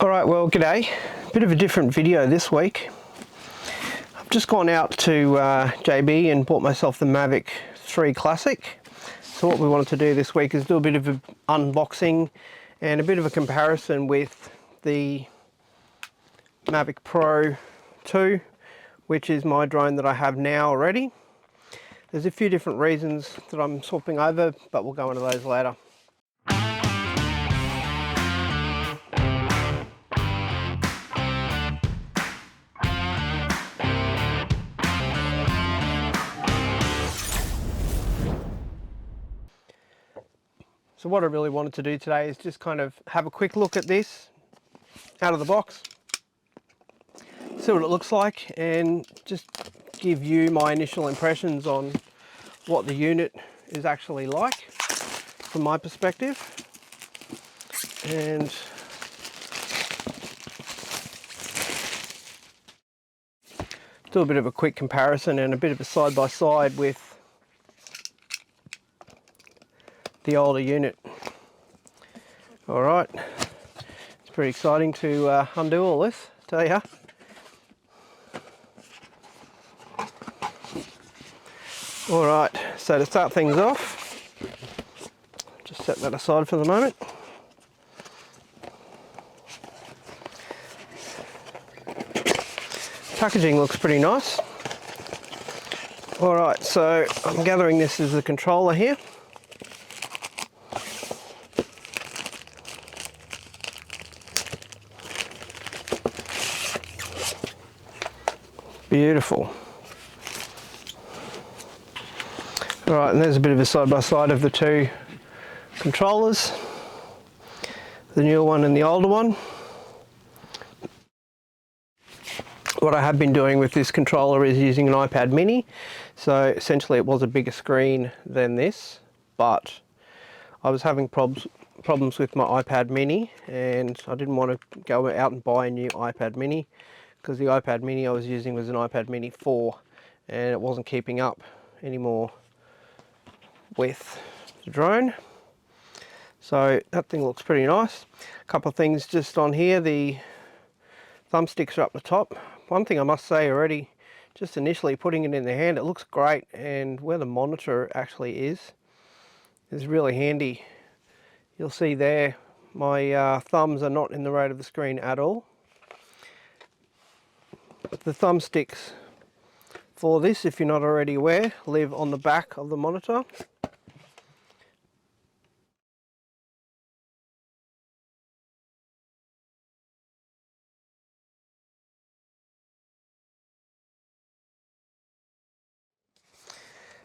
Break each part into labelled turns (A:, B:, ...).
A: Alright, well, g'day. Bit of a different video this week. I've just gone out to JB and bought myself the Mavic 3 Classic. So what we wanted to do this week is do a bit of an unboxing and a bit of a comparison with the Mavic Pro 2, which is my drone that I have now already. There's a few different reasons that I'm swapping over, but we'll go into those later. So what I really wanted to do today is just kind of have a quick look at this out of the box, see what it looks like, and just give you my initial impressions on what the unit is actually like from my perspective, and do a bit of a quick comparison and a bit of a side-by-side with the older unit. Alright, it's pretty exciting to undo all this, tell ya. Alright, so to start things off, just set that aside for the moment. Packaging looks pretty nice. Alright, so I'm gathering this is the controller here. Beautiful. Alright, and there's a bit of a side-by-side of the two controllers, the newer one and the older one. What I have been doing with this controller is using an iPad mini, so essentially it was a bigger screen than this, but I was having problems with my iPad mini, and I didn't want to go out and buy a new iPad mini because the iPad mini I was using was an iPad mini 4 and it wasn't keeping up anymore with the drone. So that thing looks pretty nice. A couple of things just on here, the thumbsticks are up the top. One thing I must say already, just initially putting it in the hand, it looks great, and where the monitor actually is really handy. You'll see there my thumbs are not in the right of the screen at all. The thumbsticks for this, if you're not already aware, live on the back of the monitor.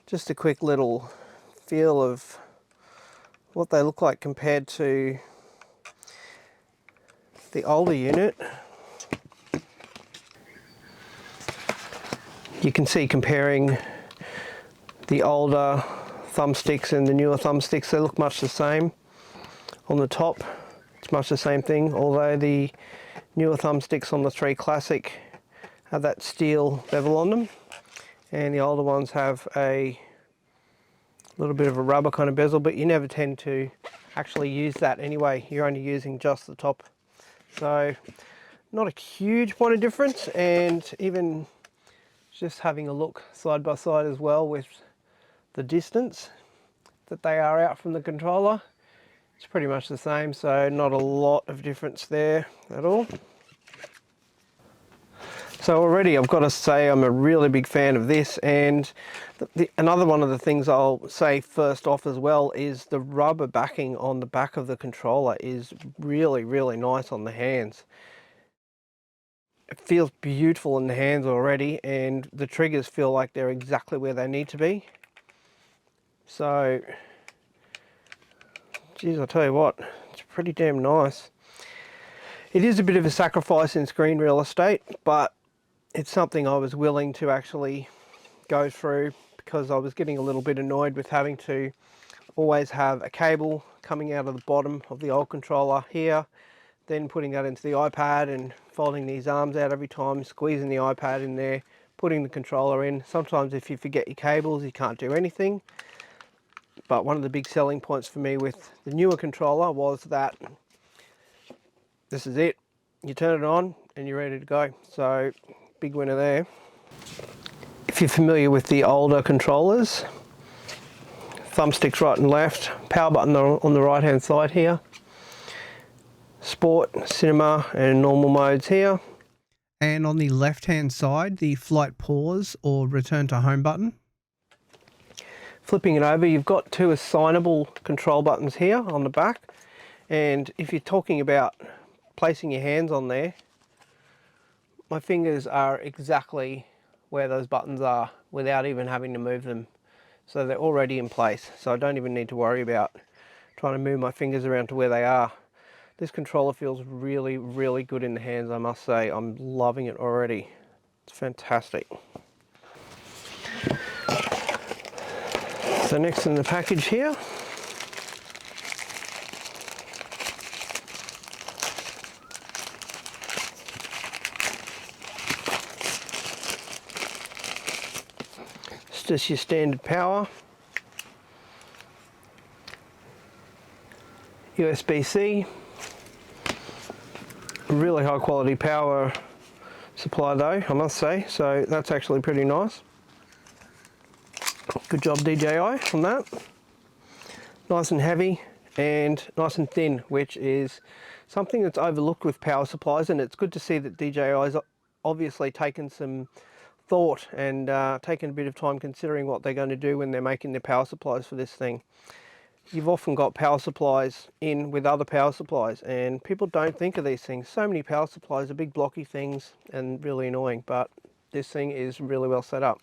A: Just a quick little feel of what they look like compared to the older unit. You can see comparing the older thumbsticks and the newer thumbsticks, they look much the same. On the top, it's much the same thing, although the newer thumbsticks on the 3 Classic have that steel bevel on them, and the older ones have a little bit of a rubber kind of bezel, but you never tend to actually use that anyway. You're only using just the top. So not a huge point of difference, and even just having a look side by side as well with the distance that they are out from the controller, it's pretty much the same, so not a lot of difference there at all. So already I've got to say I'm a really big fan of this, and another one of the things I'll say first off as well is the rubber backing on the back of the controller is really, really nice on the hands. It feels beautiful in the hands already, and the triggers feel like they're exactly where they need to be. So, geez, I'll tell you what, it's pretty damn nice. It is a bit of a sacrifice in screen real estate, but it's something I was willing to actually go through because I was getting a little bit annoyed with having to always have a cable coming out of the bottom of the old controller here, then putting that into the iPad and folding these arms out every time, squeezing the iPad in there, putting the controller in. Sometimes if you forget your cables, you can't do anything. But one of the big selling points for me with the newer controller was that this is it. you turn it on and you're ready to go. So big winner there. If you're familiar with the older controllers, thumbsticks right and left, power button on the right hand side here, sport, cinema and normal modes here. And on the left hand side, the flight pause or return to home button. Flipping it over, you've got two assignable control buttons here on the back. And if you're talking about placing your hands on there, my fingers are exactly where those buttons are without even having to move them. So they're already in place. So I don't even need to worry about trying to move my fingers around to where they are. This controller feels really, really good in the hands, I must say. I'm loving it already. It's fantastic. So next in the package here, it's just your standard power, USB-C, really high quality power supply though, I must say, so that's actually pretty nice. Good job DJI on that. Nice and heavy and nice and thin, which is something that's overlooked with power supplies, and it's good to see that DJI's obviously taken some thought and taken a bit of time considering what they're going to do when they're making their power supplies for this thing. You've often got power supplies in with other power supplies and people don't think of these things. So many power supplies are big blocky things and really annoying, but this thing is really well set up.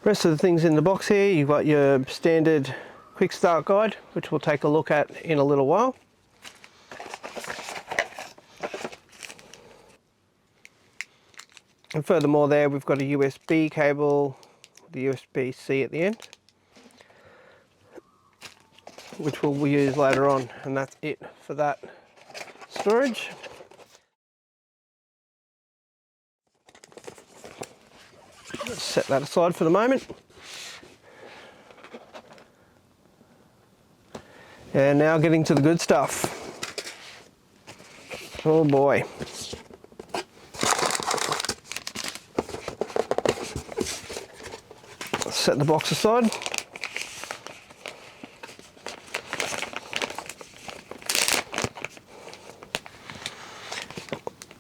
A: Rest of the things in the box here, you've got your standard quick start guide, which we'll take a look at in a little while. And furthermore there, we've got a USB cable, the USB-C at the end, which we'll use later on, and that's it for that storage. Let's set that aside for the moment. And now getting to the good stuff. Oh boy. Let's set the box aside.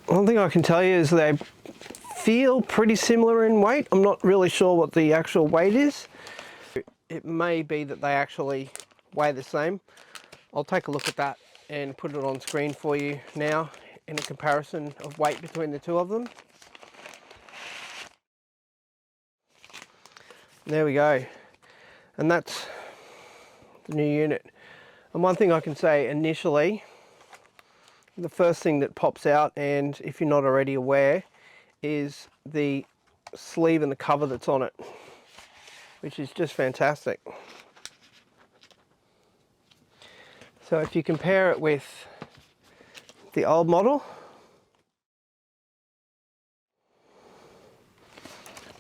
A: One thing I can tell you is they feel pretty similar in weight. I'm not really sure what the actual weight is. It may be that they actually weigh the same. I'll take a look at that and put it on screen for you now in a comparison of weight between the two of them. There we go. And that's the new unit. And one thing I can say initially, the first thing that pops out, and if you're not already aware, is the sleeve and the cover that's on it, which is just fantastic. So if you compare it with the old model,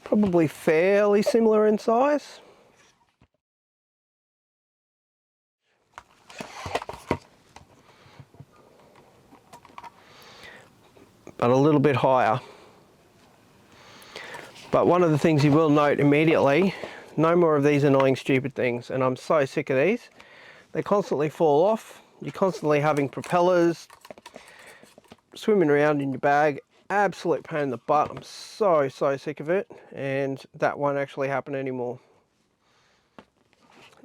A: probably fairly similar in size. But a little bit higher. But one of the things you will note immediately, no more of these annoying stupid things, and I'm so sick of these. They constantly fall off. You're constantly having propellers swimming around in your bag. Absolute pain in the butt. I'm so sick of it, and that won't actually happen anymore.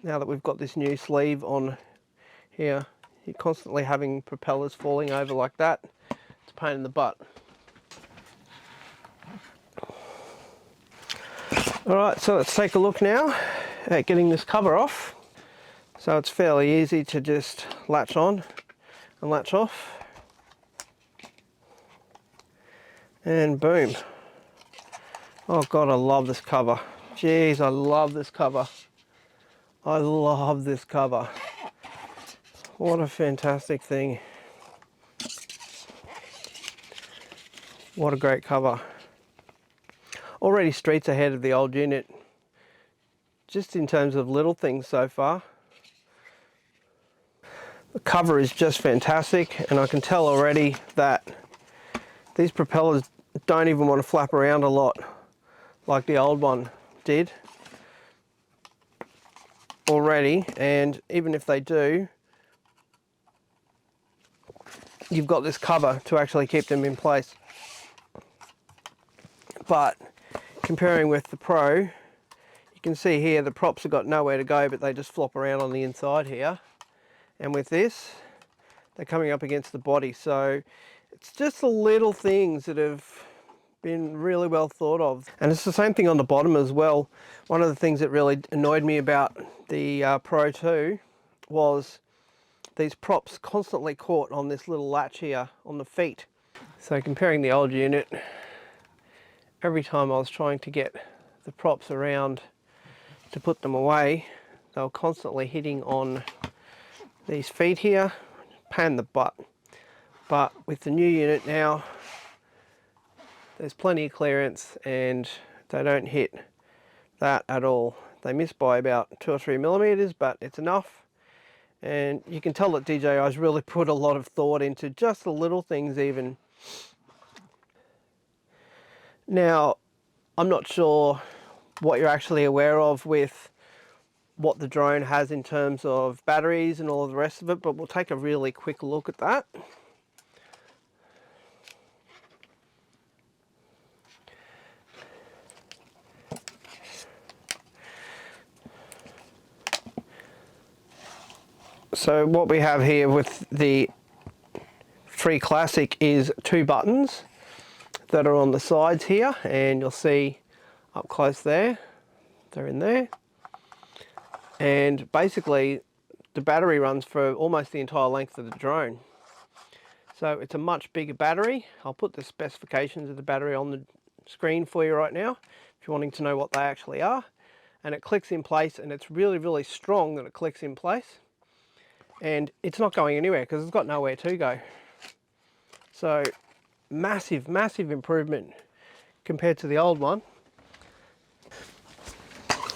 A: Now that we've got this new sleeve on here, you're constantly having propellers falling over like that. It's a pain in the butt. Alright, so let's take a look now at getting this cover off. So it's fairly easy to just latch on and latch off. And boom. Oh God, I love this cover. Jeez, I love this cover. I love this cover. What a fantastic thing. What a great cover. Already streets ahead of the old unit, just in terms of little things so far. The cover is just fantastic, and I can tell already that these propellers don't even want to flap around a lot like the old one did already, and even if they do, you've got this cover to actually keep them in place. But comparing with the Pro, you can see here the props have got nowhere to go, but they just flop around on the inside here. And with this, they're coming up against the body. So it's just the little things that have been really well thought of. And it's the same thing on the bottom as well. One of the things that really annoyed me about the Pro 2 was these props constantly caught on this little latch here on the feet. So comparing the old unit, every time I was trying to get the props around to put them away, they were constantly hitting on these feet here, pain in the butt. But with the new unit now, there's plenty of clearance and they don't hit that at all. They miss by about 2 or 3 millimeters, but it's enough. And you can tell that DJI's really put a lot of thought into just the little things even. Now, I'm not sure what you're actually aware of with what the drone has in terms of batteries and all of the rest of it, but we'll take a really quick look at that. So what we have here with the 3 Classic is 2 buttons that are on the sides here, and you'll see up close there, they're in there. And basically the battery runs for almost the entire length of the drone. So it's a much bigger battery. I'll put the specifications of the battery on the screen for you right now if you're wanting to know what they actually are. And it clicks in place, and it's really, really strong that it clicks in place. And it's not going anywhere because it's got nowhere to go. So massive, massive improvement compared to the old one.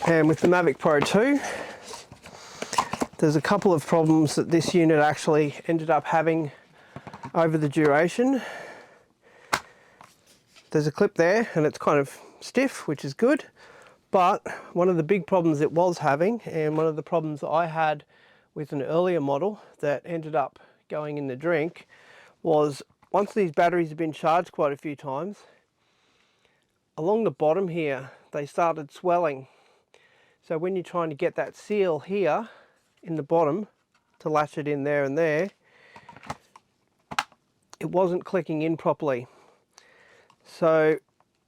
A: And with the Mavic Pro 2, there's a couple of problems that this unit actually ended up having over the duration. There's a clip there and it's kind of stiff, which is good. But one of the big problems it was having, and one of the problems I had with an earlier model that ended up going in the drink, was once these batteries have been charged quite a few times, along the bottom here, they started swelling. So when you're trying to get that seal here in the bottom to latch it in there and there, it wasn't clicking in properly. So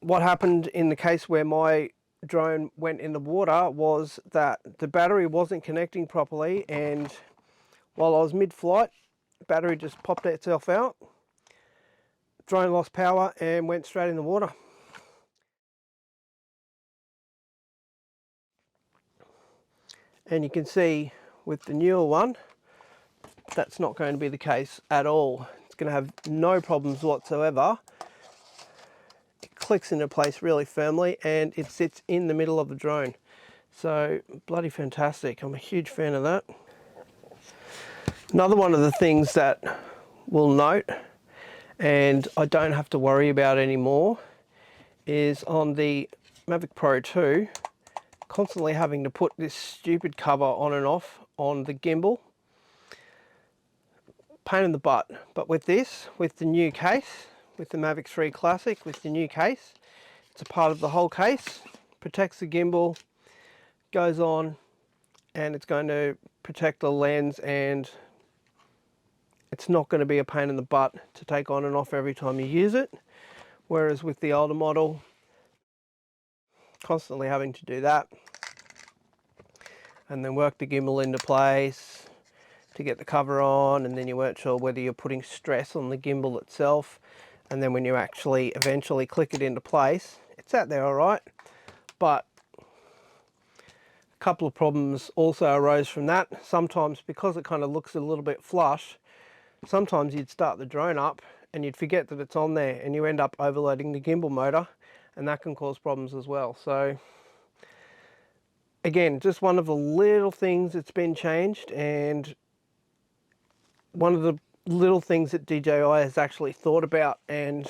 A: what happened in the case where my drone went in the water was that the battery wasn't connecting properly, and while I was mid-flight, battery just popped itself out, drone lost power and went straight in the water. And you can see with the newer one, that's not going to be the case at all. It's going to have no problems whatsoever. It clicks into place really firmly and it sits in the middle of the drone. So bloody fantastic. I'm a huge fan of that. Another one of the things that we'll note, and I don't have to worry about anymore, is on the Mavic Pro 2, constantly having to put this stupid cover on and off on the gimbal. Pain in the butt. But with this, with the new case, with the Mavic 3 Classic, with the new case, it's a part of the whole case, protects the gimbal, goes on, and it's going to protect the lens, and it's not going to be a pain in the butt to take on and off every time you use it. Whereas with the older model, constantly having to do that and then work the gimbal into place to get the cover on, and then you weren't sure whether you're putting stress on the gimbal itself, and then when you actually eventually click it into place, it's out there all right. But a couple of problems also arose from that. Sometimes, because it kind of looks a little bit flush, sometimes you'd start the drone up and you'd forget that it's on there, and you end up overloading the gimbal motor, and that can cause problems as well. So again, just one of the little things that's been changed, and one of the little things that DJI has actually thought about, and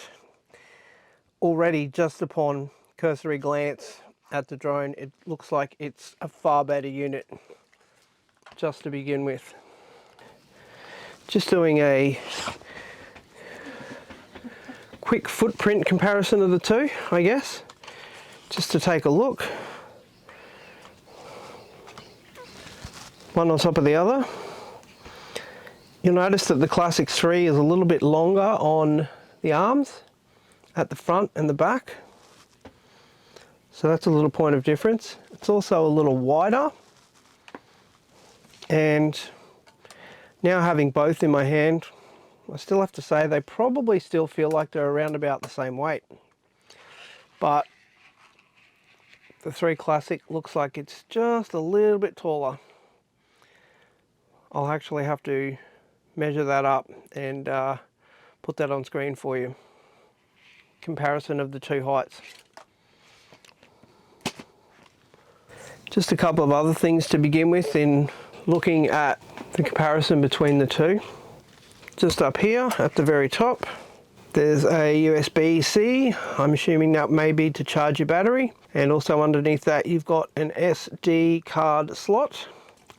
A: already just upon cursory glance at the drone, it looks like it's a far better unit just to begin with. Just doing a quick footprint comparison of the two, I guess, just to take a look. One on top of the other. You'll notice that the Classic 3 is a little bit longer on the arms at the front and the back. So that's a little point of difference. It's also a little wider. And now having both in my hand, I still have to say they probably still feel like they're around about the same weight. But the 3 Classic looks like it's just a little bit taller. I'll actually have to measure that up and put that on screen for you. Comparison of the two heights. Just a couple of other things to begin with in looking at the comparison between the two. Just up here at the very top, there's a USB-C. I'm assuming that may be to charge your battery. And also underneath that, you've got an SD card slot.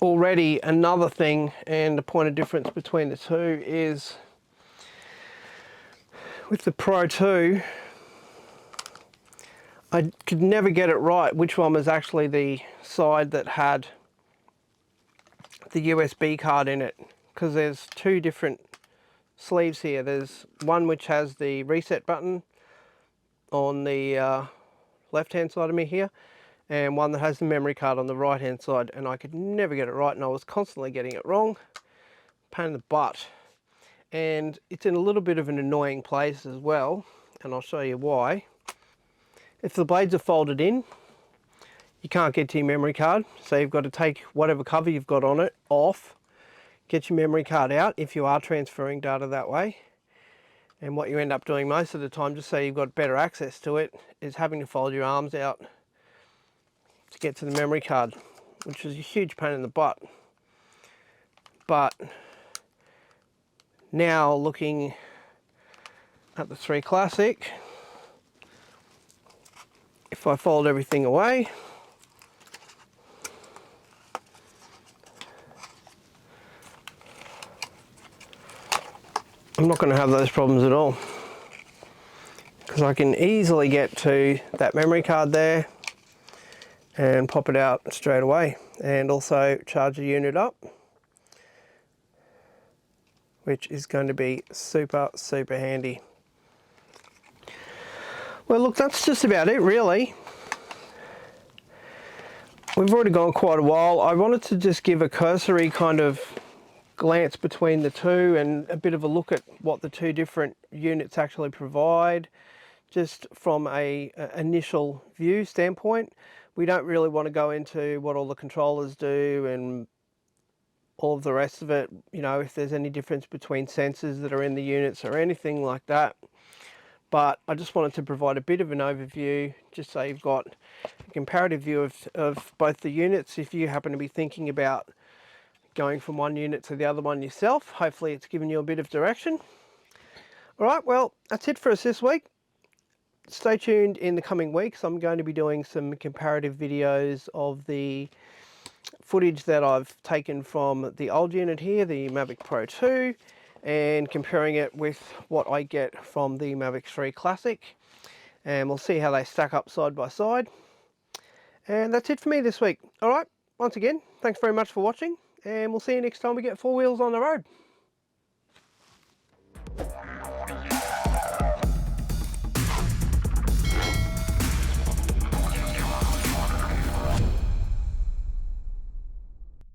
A: Already another thing, and a point of difference between the two is with the Pro 2, I could never get it right which one was actually the side that had the USB card in it, because there's two different sleeves here. There's one which has the reset button on the left hand side of me here, and one that has the memory card on the right hand side, and I could never get it right, and I was constantly getting it wrong. Pain in the butt. And it's in a little bit of an annoying place as well, and I'll show you why. If the blades are folded in, you can't get to your memory card, so you've got to take whatever cover you've got on it off, get your memory card out if you are transferring data that way. And what you end up doing most of the time, just so you've got better access to it, is having to fold your arms out to get to the memory card, which is a huge pain in the butt. But now looking at the 3 Classic, if I fold everything away, I'm not going to have those problems at all, because I can easily get to that memory card there and pop it out straight away, and also charge the unit up, which is going to be super handy. Well, look, that's just about it really. We've already gone quite a while. I wanted to just give a cursory kind of glance between the two and a bit of a look at what the two different units actually provide, just from a initial view standpoint. We don't really want to go into what all the controllers do and all of the rest of it, you know, if there's any difference between sensors that are in the units or anything like that. But I just wanted to provide a bit of an overview, just so you've got a comparative view of both the units if you happen to be thinking about going from one unit to the other one yourself. Hopefully it's given you a bit of direction. All right, well, that's it for us this week. Stay tuned in the coming weeks. I'm going to be doing some comparative videos of the footage that I've taken from the old unit here, the Mavic Pro 2, and comparing it with what I get from the Mavic 3 Classic, and we'll see how they stack up side by side. And that's it for me this week. All right, once again, thanks very much for watching, and we'll see you next time we get 4 wheels on the road.